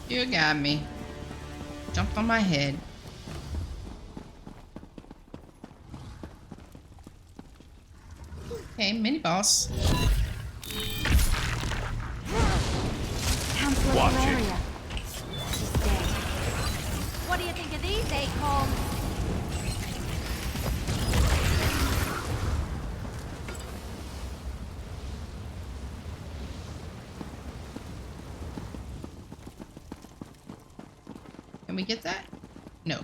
You got me. Jumped on my head. Okay, mini boss. Counselor Watch Valeria. it. She's dead. What do you think of these acorns? Can we get that? No.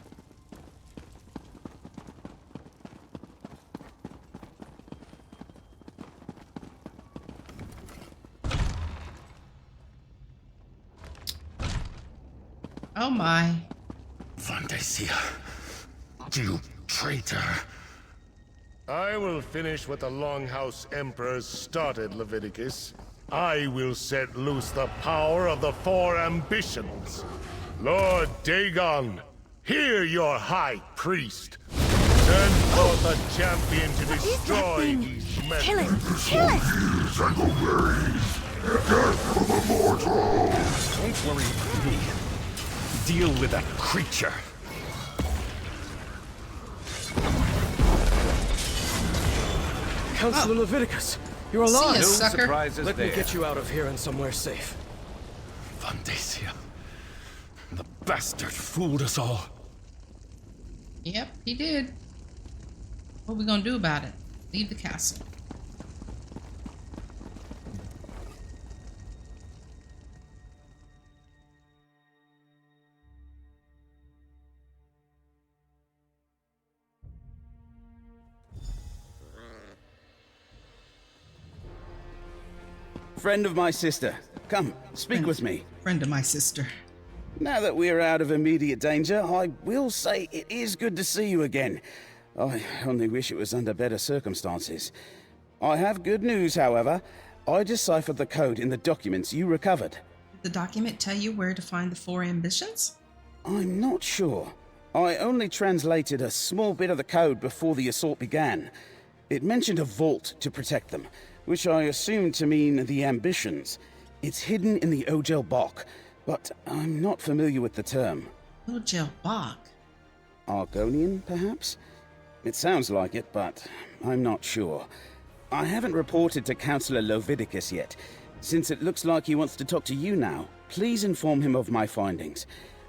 Oh my. Vandacia, you traitor. I will finish what the Longhouse Emperors started, Leviticus. I will set loose the power of the four ambitions. Lord Dagon, hear your high priest. Send forth a champion to destroy these men. Kill it! Kill it! Don't worry about me. Deal with that creature. Counselor Leviticus, you're alive. See ya, No sucker. surprises Let there. me get you out of here and somewhere safe. Vandacia. The bastard fooled us all. Yep, he did. What are we gonna do about it? Leave the castle. Friend of my sister, come, speak with me. Friend of my sister. Now that we're out of immediate danger, I will say it is good to see you again. I only wish it was under better circumstances. I have good news, however. I deciphered the code in the documents you recovered. Did the document tell you where to find the four ambitions? I'm not sure. I only translated a small bit of the code before the assault began. It mentioned a vault to protect them, which I assumed to mean the ambitions. It's hidden in the Ogel Bok, but I'm not familiar with the term. Ogel Bok? Argonian, perhaps? It sounds like it, but I'm not sure. I haven't reported to Counselor Leviticus yet. Since it looks like he wants to talk to you now, please inform him of my findings.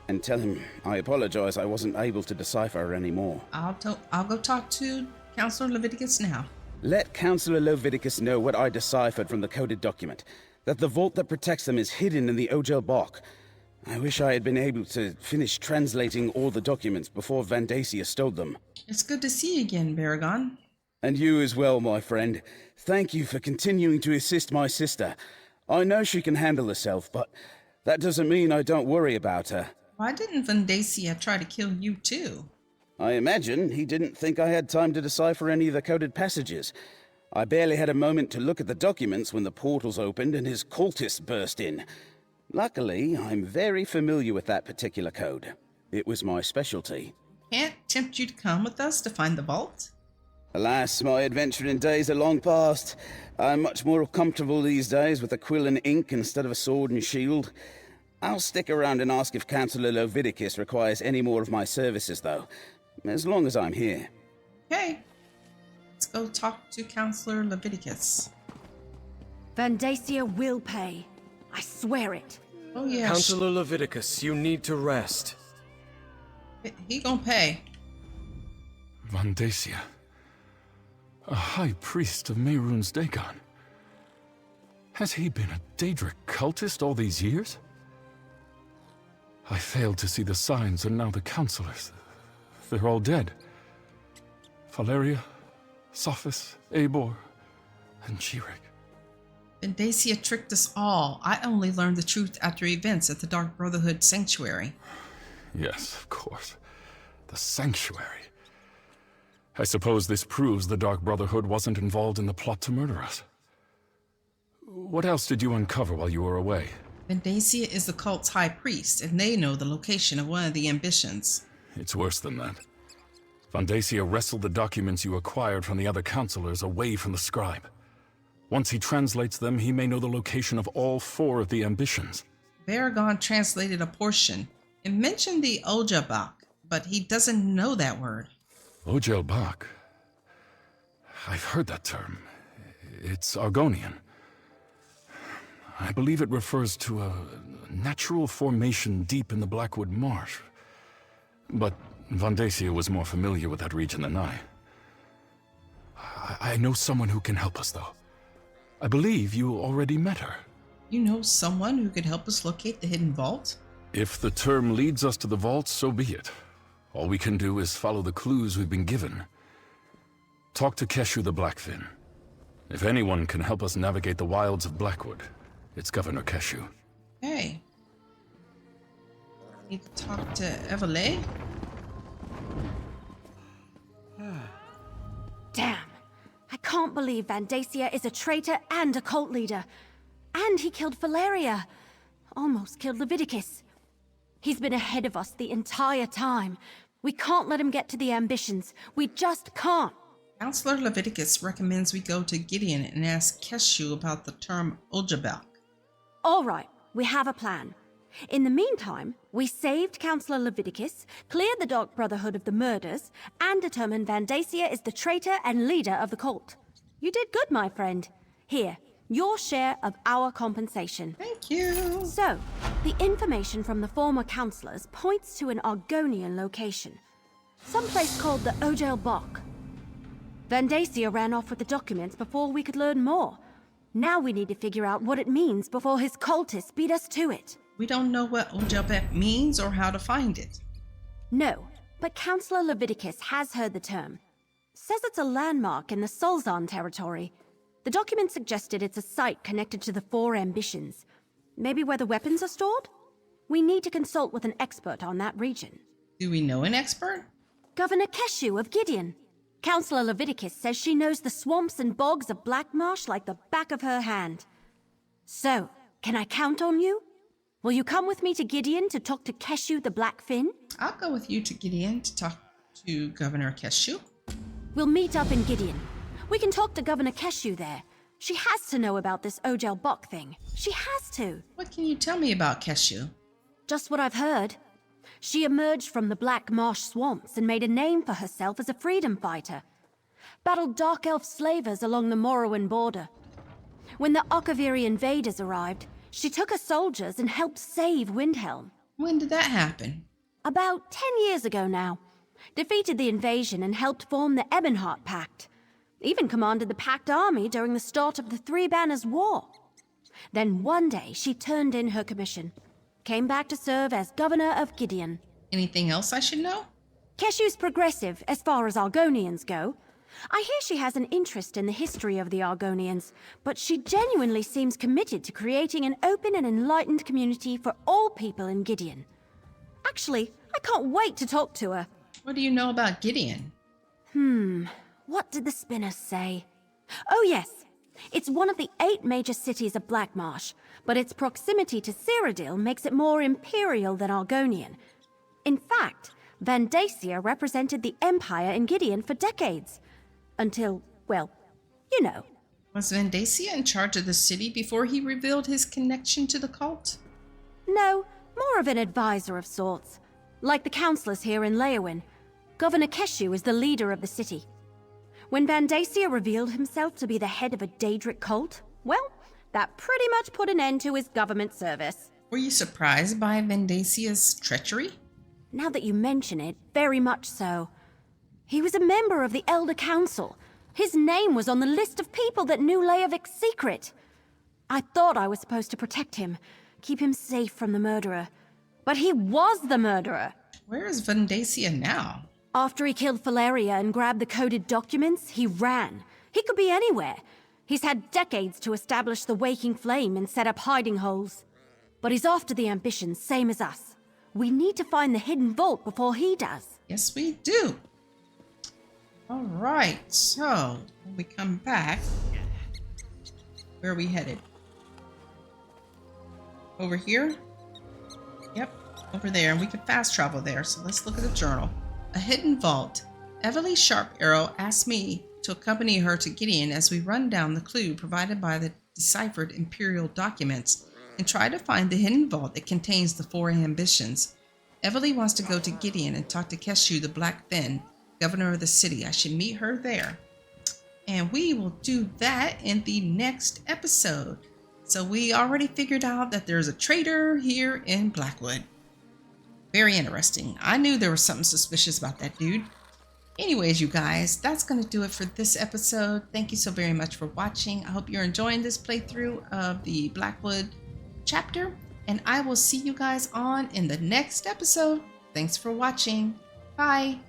And tell him I apologize I wasn't able to decipher any more. I'll go talk to Counselor Leviticus now. Let Counselor Leviticus know what I deciphered from the coded document. That the vault that protects them is hidden in the Ogel Bok. I wish I had been able to finish translating all the documents before Vandacia stole them. It's good to see you again, Baragon. And you as well, my friend. Thank you for continuing to assist my sister. I know she can handle herself, but that doesn't mean I don't worry about her. Why didn't Vandacia try to kill you too? I imagine he didn't think I had time to decipher any of the coded passages. I barely had a moment to look at the documents when the portals opened and his cultists burst in. Luckily, I'm very familiar with that particular code. It was my specialty. Can't tempt you to come with us to find the vault? Alas, my adventuring days are long past. I'm much more comfortable these days with a quill and ink instead of a sword and shield. I'll stick around and ask if Counselor Leviticus requires any more of my services, though, as long as I'm here. Okay. Let's go talk to Counselor Leviticus. Vandacia will pay. I swear it. Oh yeah. Counselor Leviticus, you need to rest. He gonna pay. Vandacia. A high priest of Mehrunes Dagon. Has he been a Daedric cultist all these years? I failed to see the signs, and now the counselors. They're all dead. Valeria, Sophis, Eivor, and Jirik. Vendacia tricked us all. I only learned the truth after events at the Dark Brotherhood Sanctuary. Yes, of course. The Sanctuary. I suppose this proves the Dark Brotherhood wasn't involved in the plot to murder us. What else did you uncover while you were away? Vendacia is the cult's high priest, and they know the location of one of the ambitions. It's worse than that. Vandacia wrestled the documents you acquired from the other counselors away from the scribe. Once he translates them, he may know the location of all 4 of the ambitions. Baragon translated a portion and mentioned the Ojabak, but he doesn't know that word. Ojelbak? I've heard that term. It's Argonian. I believe it refers to a natural formation deep in the Blackwood Marsh. But Vandacia was more familiar with that region than I. I know someone who can help us, though. I believe you already met her. You know someone who could help us locate the hidden vault? If the term leads us to the vault, so be it. All we can do is follow the clues we've been given. Talk to Keshu the Blackfin. If anyone can help us navigate the wilds of Blackwood, it's Governor Keshu. Hey. Need to talk to Evelay? Damn. I can't believe Vandacia is a traitor and a cult leader. And he killed Valeria. Almost killed Leviticus. He's been ahead of us the entire time. We can't let him get to the ambitions. We just can't. Counselor Leviticus recommends we go to Gideon and ask Keshu about the term Ojabak. All right, we have a plan. In the meantime, we saved Counselor Leviticus, cleared the Dark Brotherhood of the murders, and determined Vandacia is the traitor and leader of the cult. You did good, my friend. Here, your share of our compensation. Thank you. So, the information from the former counselors points to an Argonian location. Someplace called the Ojel Bok. Vandacia ran off with the documents before we could learn more. Now we need to figure out what it means before his cultists beat us to it. We don't know what Ojelbek means or how to find it. No, but Counselor Leviticus has heard the term. Says it's a landmark in the Solzan territory. The document suggested it's a site connected to the 4 ambitions. Maybe where the weapons are stored? We need to consult with an expert on that region. Do we know an expert? Governor Keshu of Gideon. Counselor Leviticus says she knows the swamps and bogs of Blackmarsh like the back of her hand. So, can I count on you? Will you come with me to Gideon to talk to Keshu the Blackfin? I'll go with you to Gideon to talk to Governor Keshu. We'll meet up in Gideon. We can talk to Governor Keshu there. She has to know about this Ojel Bok thing. She has to. What can you tell me about Keshu? Just what I've heard. She emerged from the Black Marsh swamps and made a name for herself as a freedom fighter. Battled Dark Elf slavers along the Morrowind border. When the Akaviri invaders arrived, she took her soldiers and helped save Windhelm. When did that happen? About 10 years ago now. Defeated the invasion and helped form the Ebonheart Pact. Even commanded the Pact army during the start of the Three Banners War. Then one day she turned in her commission. Came back to serve as Governor of Gideon. Anything else I should know? Keshu's progressive as far as Argonians go. I hear she has an interest in the history of the Argonians, but she genuinely seems committed to creating an open and enlightened community for all people in Gideon. Actually, I can't wait to talk to her. What do you know about Gideon? What did the spinners say? Oh yes, it's one of the 8 major cities of Blackmarsh, but its proximity to Cyrodiil makes it more imperial than Argonian. In fact, Vandacia represented the Empire in Gideon for decades. Until, well, you know. Was Vandacia in charge of the city before he revealed his connection to the cult? No, more of an advisor of sorts. Like the councillors here in Leowyn, Governor Keshu is the leader of the city. When Vandacia revealed himself to be the head of a Daedric cult, well, that pretty much put an end to his government service. Were you surprised by Vandacia's treachery? Now that you mention it, very much so. He was a member of the Elder Council. His name was on the list of people that knew Leovik's secret. I thought I was supposed to protect him, keep him safe from the murderer. But he was the murderer. Where is Vandacia now? After he killed Valeria and grabbed the coded documents, he ran. He could be anywhere. He's had decades to establish the Waking Flame and set up hiding holes. But he's after the ambitions, same as us. We need to find the hidden vault before he does. Yes, we do. All right, so when we come back, where are we headed? Over here? Yep, over there, and we can fast travel there. So let's look at the journal. A hidden vault. Everly Sharp Arrow asked me to accompany her to Gideon as we run down the clue provided by the deciphered Imperial documents and try to find the hidden vault that contains the 4 ambitions. Everly wants to go to Gideon and talk to Keshu the Black Fin, governor of the city. I should meet her there. And we will do that in the next episode. So we already figured out that there's a traitor here in Blackwood. Very interesting. I knew there was something suspicious about that dude. Anyways, you guys, that's going to do it for this episode. Thank you so very much for watching. I hope you're enjoying this playthrough of the Blackwood chapter. And I will see you guys on in the next episode. Thanks for watching. Bye.